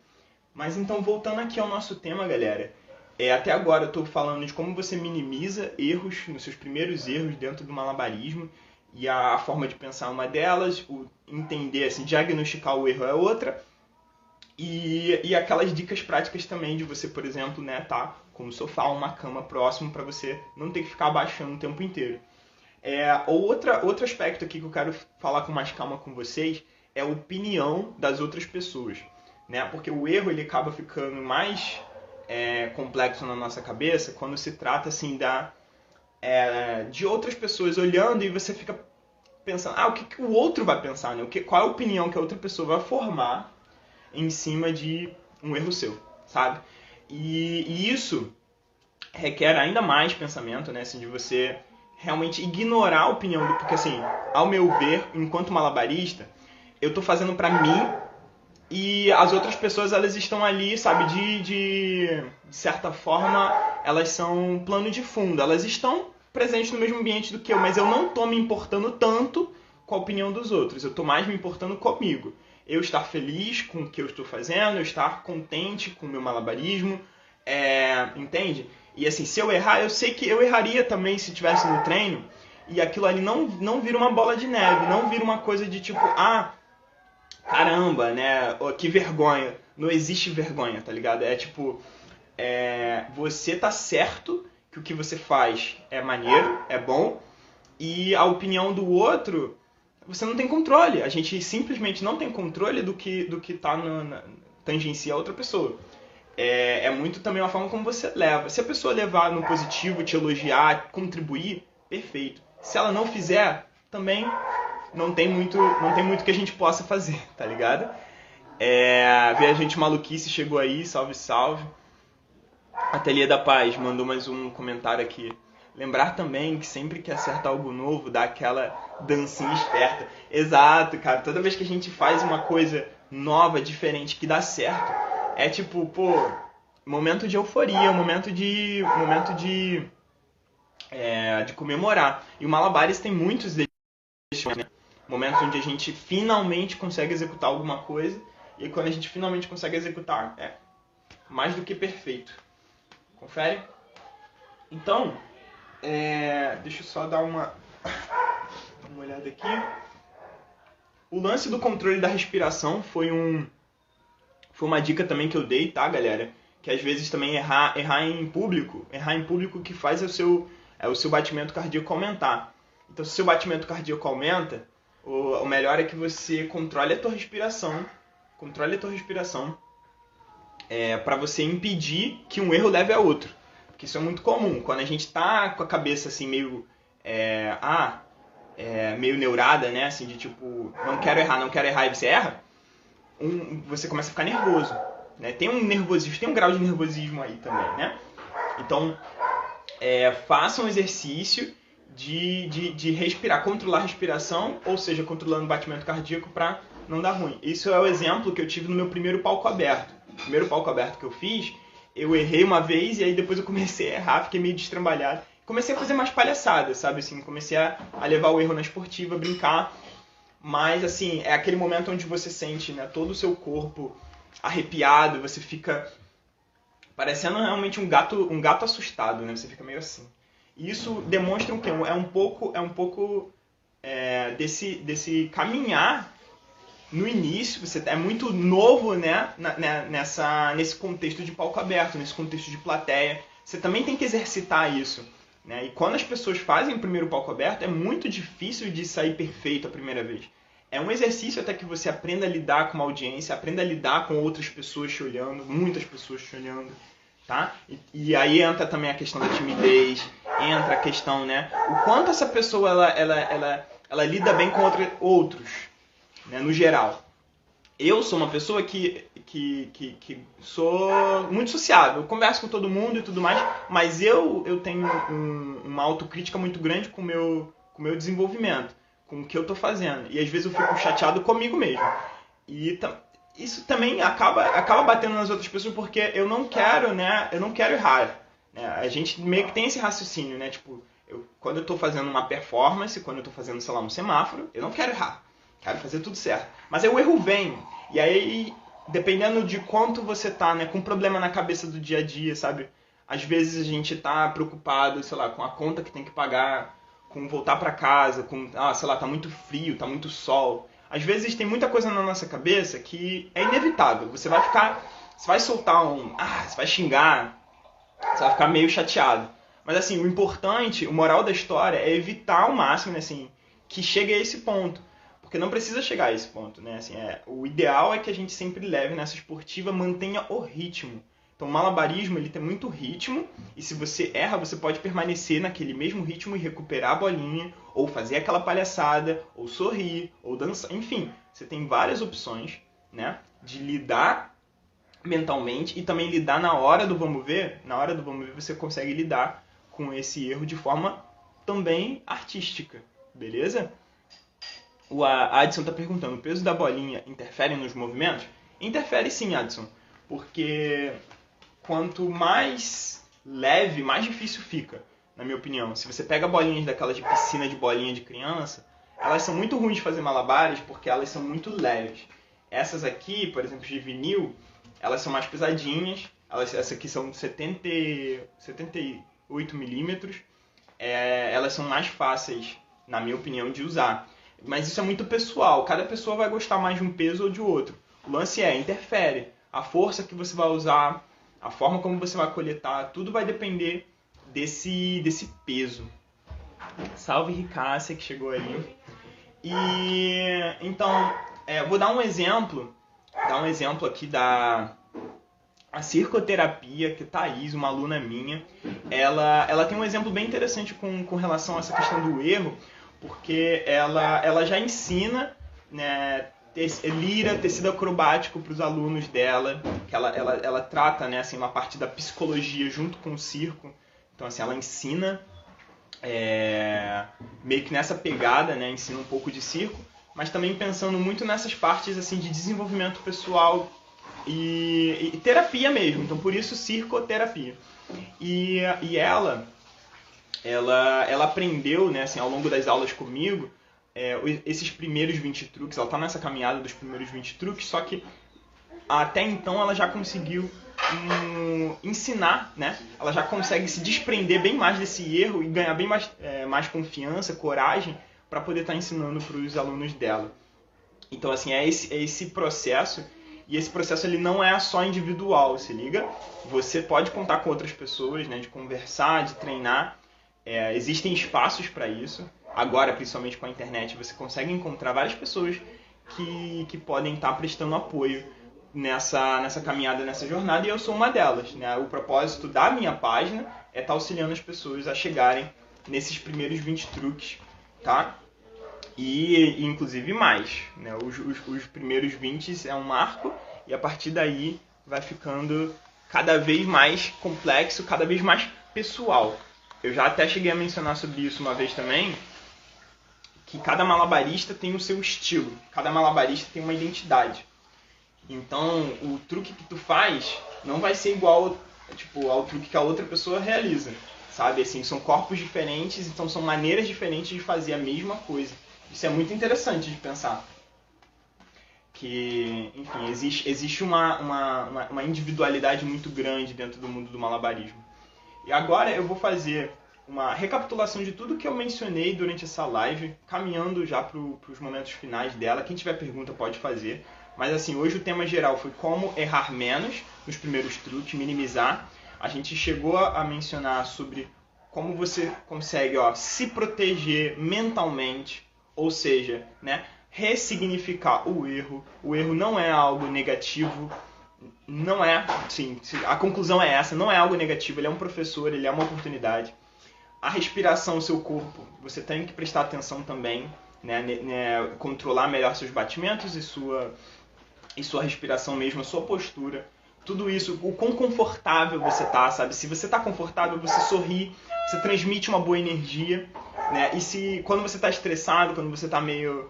Speaker 1: Mas então, voltando aqui ao nosso tema, galera, até agora eu estou falando de como você minimiza erros, nos seus primeiros erros dentro do malabarismo, e a forma de pensar é uma delas, entender, assim, diagnosticar o erro é outra, e aquelas dicas práticas também de você, por exemplo, né, tá com o sofá, uma cama próximo para você não ter que ficar abaixando o tempo inteiro. Outro aspecto aqui que eu quero falar com mais calma com vocês é a opinião das outras pessoas, né? Porque o erro ele acaba ficando mais complexo na nossa cabeça quando se trata assim de outras pessoas olhando e você fica pensando, o que o outro vai pensar, né? Qual é a opinião que a outra pessoa vai formar em cima de um erro seu, sabe? E isso requer ainda mais pensamento, né? Assim, de você realmente ignorar a opinião do... Porque, assim, ao meu ver, enquanto malabarista, eu tô fazendo pra mim e as outras pessoas, elas estão ali, sabe? De certa forma, elas são plano de fundo. Elas estão presentes no mesmo ambiente do que eu, mas eu não tô me importando tanto com a opinião dos outros. Eu tô mais me importando comigo. Eu estar feliz com o que eu estou fazendo, eu estar contente com o meu malabarismo, entende? E assim, se eu errar, eu sei que eu erraria também se estivesse no treino e aquilo ali não vira uma bola de neve, não vira uma coisa de tipo, caramba, né, que vergonha. Não existe vergonha, tá ligado? É tipo, você tá certo que o que você faz é maneiro, é bom, e a opinião do outro, você não tem controle. A gente simplesmente não tem controle do que tá tangencia a outra pessoa. É muito também uma forma como você leva. Se a pessoa levar no positivo, te elogiar, contribuir, perfeito. Se ela não fizer, também não tem muito que a gente possa fazer, tá ligado? Viajante Maluquice chegou aí, salve, salve. Ateliê da Paz mandou mais um comentário aqui. Lembrar também que sempre que acerta algo novo, dá aquela dancinha esperta. Exato, cara. Toda vez que a gente faz uma coisa nova, diferente, que dá certo, é tipo, pô, momento de euforia, de comemorar. E o Malabares tem muitos desses, né? Momentos onde a gente finalmente consegue executar alguma coisa. E quando a gente finalmente consegue executar, é mais do que perfeito. Confere? Então, deixa eu só dar uma olhada aqui. O lance do controle da respiração foi uma dica também que eu dei, tá, galera? Que às vezes também errar em público que faz o seu batimento cardíaco aumentar. Então, se o seu batimento cardíaco aumenta, o melhor é que você controle a tua respiração. Para você impedir que um erro leve a outro. Porque isso é muito comum. Quando a gente tá com a cabeça assim meio meio neurada, né? Assim, de tipo, não quero errar, e você erra, você começa a ficar nervoso. Né? Tem um grau de nervosismo aí também, né? Então, faça um exercício de respirar, controlar a respiração, ou seja, controlando o batimento cardíaco para não dar ruim. Isso é o exemplo que eu tive no meu primeiro palco aberto. O primeiro palco aberto que eu fiz, eu errei uma vez e aí depois eu comecei a errar, fiquei meio destrambalhado. Comecei a fazer mais palhaçadas, sabe? Assim, comecei a levar o erro na esportiva, brincar. Mas, assim, é aquele momento onde você sente, né, todo o seu corpo arrepiado, você fica parecendo realmente um gato assustado, né? Você fica meio assim. E isso demonstra o quê? É um pouco desse caminhar no início. Você é muito novo, né? Nesse contexto de palco aberto, nesse contexto de plateia. Você também tem que exercitar isso. Né? E quando as pessoas fazem o primeiro palco aberto, é muito difícil de sair perfeito a primeira vez. É um exercício até que você aprenda a lidar com uma audiência, aprenda a lidar com outras pessoas te olhando, muitas pessoas te olhando. Tá? E aí entra também a questão da timidez, entra a questão, né? O quanto essa pessoa ela lida bem com outros, né? No geral. Eu sou uma pessoa que sou muito sociável, eu converso com todo mundo e tudo mais, mas eu tenho uma autocrítica muito grande com o meu desenvolvimento, com o que eu tô fazendo. E às vezes eu fico chateado comigo mesmo. E isso também acaba batendo nas outras pessoas, porque eu não quero, né? Eu não quero errar. Né? A gente meio que tem esse raciocínio, né? Tipo, quando eu tô fazendo uma performance, quando eu tô fazendo, sei lá, um semáforo, eu não quero errar. Quero fazer tudo certo. Mas aí o erro vem. E aí, dependendo de quanto você tá, né, com problema na cabeça do dia a dia, sabe? Às vezes a gente tá preocupado, sei lá, com a conta que tem que pagar, com voltar pra casa, com, sei lá, tá muito frio, tá muito sol. Às vezes tem muita coisa na nossa cabeça que é inevitável. Você vai soltar você vai xingar, você vai ficar meio chateado. Mas assim, o importante, o moral da história é evitar ao máximo, né, assim, que chegue a esse ponto. Porque não precisa chegar a esse ponto, né? Assim, o ideal é que a gente sempre leve nessa esportiva, mantenha o ritmo. Então o malabarismo, ele tem muito ritmo, e se você erra, você pode permanecer naquele mesmo ritmo e recuperar a bolinha, ou fazer aquela palhaçada, ou sorrir, ou dançar, enfim. Você tem várias opções, né? De lidar mentalmente e também lidar na hora do vamos ver. Na hora do vamos ver você consegue lidar com esse erro de forma também artística, beleza? O Adson está perguntando, o peso da bolinha interfere nos movimentos? Interfere sim, Adson, porque quanto mais leve, mais difícil fica, na minha opinião. Se você pega bolinhas daquelas de piscina de bolinha de criança, elas são muito ruins de fazer malabares porque elas são muito leves. Essas aqui, por exemplo, de vinil, elas são mais pesadinhas, essas aqui são 78 milímetros, elas são mais fáceis, na minha opinião, de usar. Mas isso é muito pessoal, cada pessoa vai gostar mais de um peso ou de outro. O lance interfere. A força que você vai usar, a forma como você vai coletar, tudo vai depender desse peso. Salve Ricássia que chegou aí. E então, vou dar um exemplo aqui da circoterapia, que Thaís, uma aluna minha, ela tem um exemplo bem interessante com relação a essa questão do erro, porque ela já ensina, né, lira, tecido acrobático para os alunos dela, que ela trata, né, assim, uma parte da psicologia junto com o circo. Então, assim, ela ensina meio que nessa pegada, né, ensina um pouco de circo, mas também pensando muito nessas partes assim de desenvolvimento pessoal e terapia mesmo. Então por isso circoterapia. E ela aprendeu, né, assim, ao longo das aulas comigo, esses primeiros 20 truques. Ela está nessa caminhada dos primeiros 20 truques, só que até então ela já conseguiu ensinar, né? Ela já consegue se desprender bem mais desse erro e ganhar bem mais confiança, coragem, para poder estar ensinando para os alunos dela. Então, assim, é esse processo, e esse processo ele não é só individual, se liga? Você pode contar com outras pessoas, né, de conversar, de treinar. Existem espaços para isso. Agora, principalmente com a internet, você consegue encontrar várias pessoas que podem estar prestando apoio nessa caminhada, nessa jornada, e eu sou uma delas, né? O propósito da minha página é estar auxiliando as pessoas a chegarem nesses primeiros 20 truques, tá? E inclusive mais, né? Os primeiros 20 é um marco, e a partir daí vai ficando cada vez mais complexo, cada vez mais pessoal. Eu já até cheguei a mencionar sobre isso uma vez também, que cada malabarista tem o seu estilo, cada malabarista tem uma identidade. Então, o truque que tu faz não vai ser igual ao truque que a outra pessoa realiza, sabe? Assim, são corpos diferentes, então são maneiras diferentes de fazer a mesma coisa. Isso é muito interessante de pensar. Que, enfim, existe uma individualidade muito grande dentro do mundo do malabarismo. E agora eu vou fazer uma recapitulação de tudo que eu mencionei durante essa live, caminhando já para os momentos finais dela. Quem tiver pergunta pode fazer. Mas assim, hoje o tema geral foi como errar menos nos primeiros truques, minimizar. A gente chegou a mencionar sobre como você consegue se proteger mentalmente, ou seja, né, ressignificar o erro. O erro não é algo negativo, não é, sim, a conclusão é essa, não é algo negativo, ele é um professor, ele é uma oportunidade. A respiração, o seu corpo, você tem que prestar atenção também, né, controlar melhor seus batimentos e sua respiração mesmo, a sua postura. Tudo isso, o quão confortável você tá, sabe? Se você tá confortável, você sorri, você transmite uma boa energia, né? E quando você tá estressado, quando você tá meio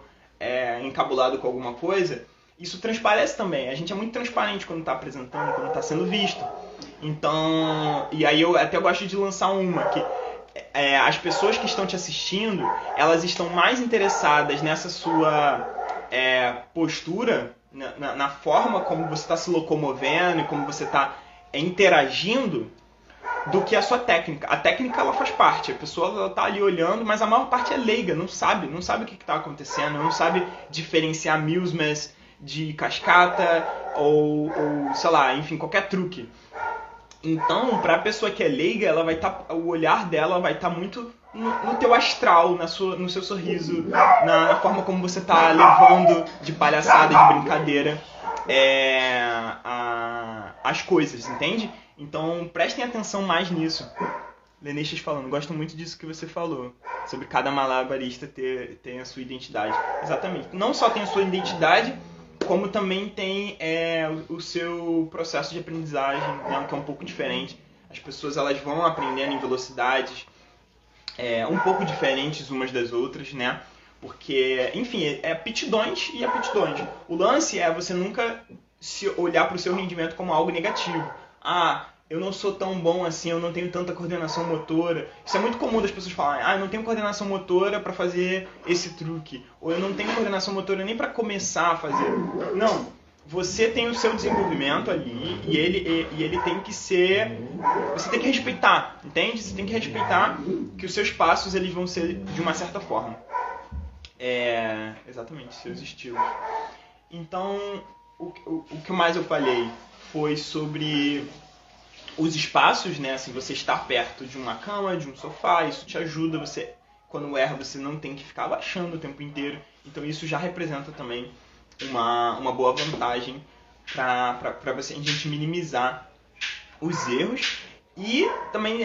Speaker 1: encabulado com alguma coisa, isso transparece também. A gente é muito transparente quando tá apresentando, quando tá sendo visto. Então, e aí eu até gosto de lançar uma, que as pessoas que estão te assistindo, elas estão mais interessadas nessa sua postura, na forma como você está se locomovendo e como você está interagindo, do que a sua técnica. A técnica ela faz parte, a pessoa está ali olhando, mas a maior parte é leiga, não sabe o que está acontecendo, não sabe diferenciar Milsmas de cascata ou sei lá, enfim, qualquer truque. Então, para a pessoa que é leiga, ela vai o olhar dela vai estar muito no teu astral, no seu sorriso, na forma como você está levando de palhaçada, de brincadeira as coisas, entende? Então, prestem atenção mais nisso. Leneixas falando, gosto muito disso que você falou, sobre cada malabarista ter a sua identidade. Exatamente. Não só tem a sua identidade, como também tem o seu processo de aprendizagem, né, que é um pouco diferente. As pessoas elas vão aprendendo em velocidades um pouco diferentes umas das outras, né? Porque, enfim, aptidões e aptidões. O lance é você nunca se olhar para o seu rendimento como algo negativo. Eu não sou tão bom assim, eu não tenho tanta coordenação motora. Isso é muito comum das pessoas falarem, eu não tenho coordenação motora para fazer esse truque. Ou eu não tenho coordenação motora nem para começar a fazer. Não, você tem o seu desenvolvimento ali e ele tem que ser... Você tem que respeitar, entende? Você tem que respeitar que os seus passos eles vão ser de uma certa forma. Exatamente, seus estilos. Então, o que mais eu falei foi sobre os espaços, né? Assim, você estar perto de uma cama, de um sofá, isso te ajuda. Você, quando erra, você não tem que ficar abaixando o tempo inteiro. Então isso já representa também uma boa vantagem para a gente minimizar os erros e também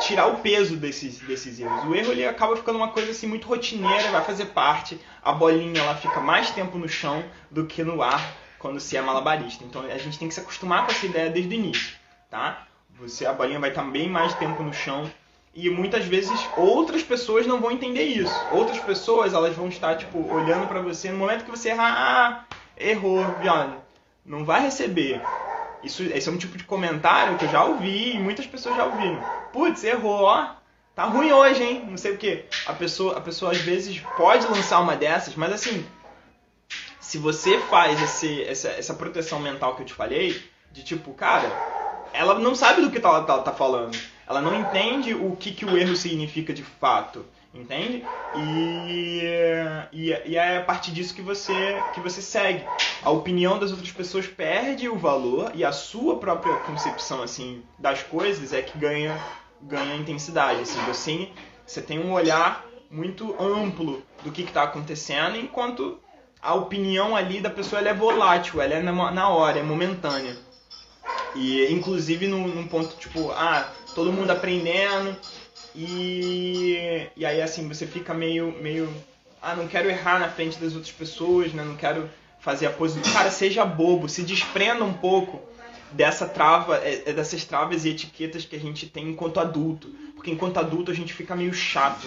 Speaker 1: tirar o peso desses erros. O erro ele acaba ficando uma coisa assim muito rotineira, vai fazer parte. A bolinha ela fica mais tempo no chão do que no ar quando se é malabarista. Então a gente tem que se acostumar com essa ideia desde o início. Tá? A bolinha vai estar bem mais tempo no chão E muitas vezes outras pessoas não vão entender isso. Outras pessoas, elas vão estar, tipo, olhando pra você no momento que você errar, errou, olha, não vai receber. Esse é um tipo de comentário que eu já ouvi e muitas pessoas já ouviram. Putz, errou, ó, tá ruim hoje, hein? Não sei o quê. A pessoa às vezes pode lançar uma dessas, mas assim, se você faz essa proteção mental que eu te falei, de tipo, cara, ela não sabe do que tá falando. Ela não entende o que o erro significa de fato, entende? E é a partir disso que você segue. A opinião das outras pessoas perde o valor e a sua própria concepção assim das coisas é que ganha intensidade. Assim, você tem um olhar muito amplo do que está acontecendo, enquanto a opinião ali da pessoa ela é volátil, ela é na hora, é momentânea. E inclusive num ponto tipo, todo mundo aprendendo e aí assim você fica meio não quero errar na frente das outras pessoas, né? Não quero fazer a pose. Cara, seja bobo, se desprenda um pouco dessas travas e etiquetas que a gente tem enquanto adulto, porque enquanto adulto a gente fica meio chato,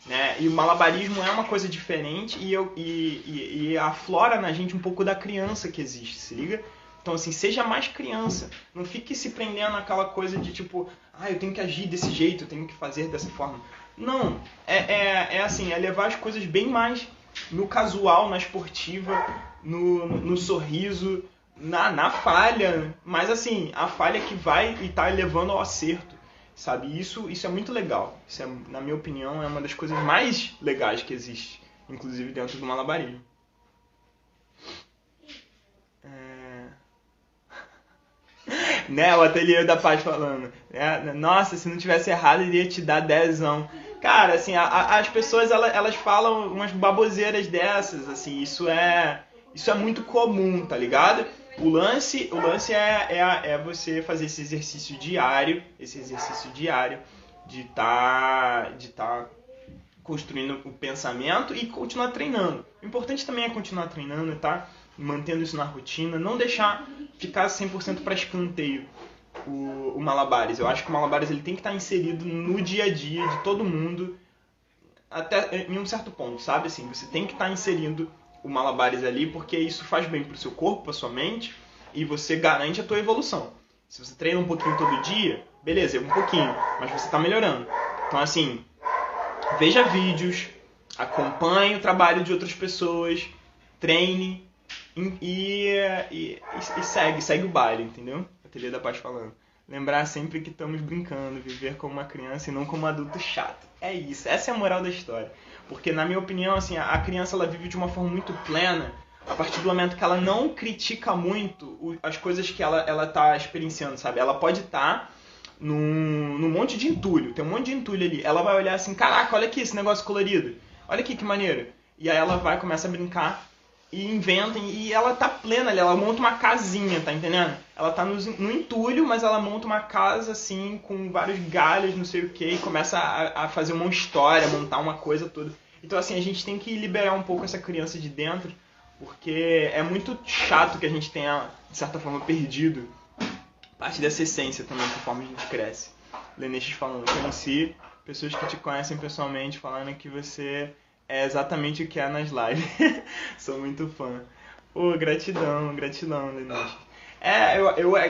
Speaker 1: né? E o malabarismo é uma coisa diferente e aflora na gente um pouco da criança que existe, se liga? Então, assim, seja mais criança. Não fique se prendendo naquela coisa de tipo, eu tenho que agir desse jeito, eu tenho que fazer dessa forma. Não, assim, é levar as coisas bem mais no casual, na esportiva, no sorriso, na falha. Mas, assim, a falha que vai e tá levando ao acerto, sabe? Isso é muito legal. Isso, na minha opinião, é uma das coisas mais legais que existe, inclusive dentro do malabarismo. Né, o Ateliê da Paz falando, né? Nossa, se não tivesse errado, iria te dar 10ão. Cara, assim, as pessoas elas falam umas baboseiras dessas, assim, isso é muito comum, tá ligado? O lance é você fazer esse exercício diário de tá construindo o pensamento e continuar treinando. O importante também é continuar treinando, tá? Mantendo isso na rotina, não deixar ficar 100% para escanteio o malabares. Eu acho que o malabares ele tem que estar inserido no dia a dia de todo mundo, até em um certo ponto, sabe? Assim, você tem que estar inserindo o malabares ali, porque isso faz bem pro seu corpo, pra sua mente, e você garante a tua evolução. Se você treina um pouquinho todo dia, beleza, um pouquinho, mas você está melhorando. Então, assim, veja vídeos, acompanhe o trabalho de outras pessoas, treine e segue o baile, entendeu? Ateliê da Paz falando. Lembrar sempre que estamos brincando, viver como uma criança e não como um adulto chato. É isso, essa é a moral da história. Porque, na minha opinião, assim, a criança ela vive de uma forma muito plena a partir do momento que ela não critica muito as coisas que ela tá experienciando, sabe? Ela pode estar num monte de entulho, tem um monte de entulho ali. Ela vai olhar assim, caraca, olha aqui esse negócio colorido. Olha aqui que maneiro. E aí ela vai, começa a brincar e inventa, e ela tá plena ali, ela monta uma casinha, tá entendendo? Ela tá no entulho, mas ela monta uma casa assim, com vários galhos, não sei o que, e começa a fazer uma história, montar uma coisa toda. Então assim, a gente tem que liberar um pouco essa criança de dentro, porque é muito chato que a gente tenha, de certa forma, perdido parte dessa essência também, conforme a gente cresce. Leneixes falando, conheci pessoas que te conhecem pessoalmente, falando que você é exatamente o que é nas lives. Sou muito fã. Pô, gratidão, Leneixes.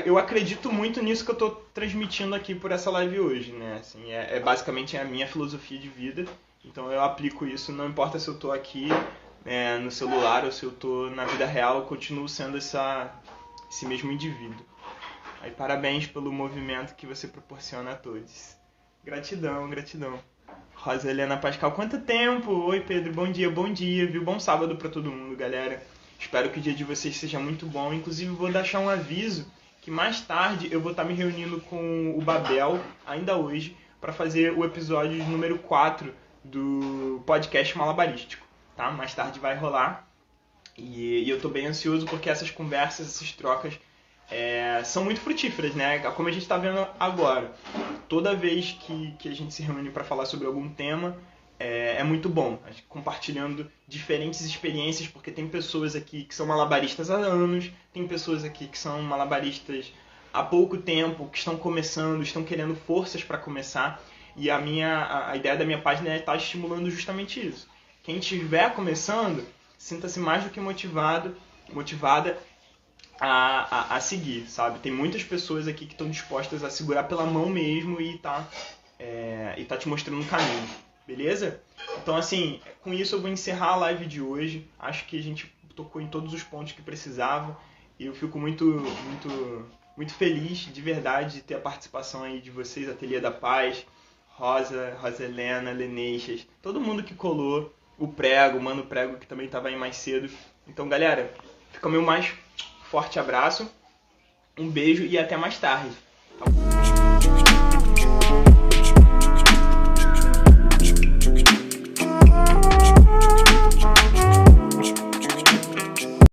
Speaker 1: Eu acredito muito nisso que eu tô transmitindo aqui por essa live hoje, né? Assim, basicamente a minha filosofia de vida. Então eu aplico isso, não importa se eu tô aqui no celular ou se eu tô na vida real, eu continuo sendo esse mesmo indivíduo. Aí, parabéns pelo movimento que você proporciona a todos. Gratidão. Rosa Helena Pascal, quanto tempo? Oi, Pedro, bom dia, viu? Bom sábado pra todo mundo, galera. Espero que o dia de vocês seja muito bom. Inclusive, vou deixar um aviso que mais tarde eu vou estar me reunindo com o Babel, ainda hoje, para fazer o episódio número 4 do podcast Malabarístico, tá? Mais tarde vai rolar. E eu tô bem ansioso porque essas conversas, essas trocas são muito frutíferas, né? Como a gente está vendo agora. Toda vez que a gente se reúne para falar sobre algum tema, é muito bom. A gente compartilhando diferentes experiências, porque tem pessoas aqui que são malabaristas há anos, tem pessoas aqui que são malabaristas há pouco tempo, que estão começando, estão querendo forças para começar. E a ideia da minha página é estar estimulando justamente isso. Quem estiver começando, sinta-se mais do que motivada a seguir, sabe? Tem muitas pessoas aqui que estão dispostas a segurar pela mão mesmo e tá te mostrando o caminho, beleza? Então, assim, com isso eu vou encerrar a live de hoje. Acho que a gente tocou em todos os pontos que precisava e eu fico muito feliz, de verdade, de ter a participação aí de vocês, Ateliê da Paz, Rosa Helena, Leneixas, todo mundo que colou, o Prego, o Mano Prego, que também estava aí mais cedo. Então, galera, fica o meu mais forte abraço, um beijo e até mais tarde.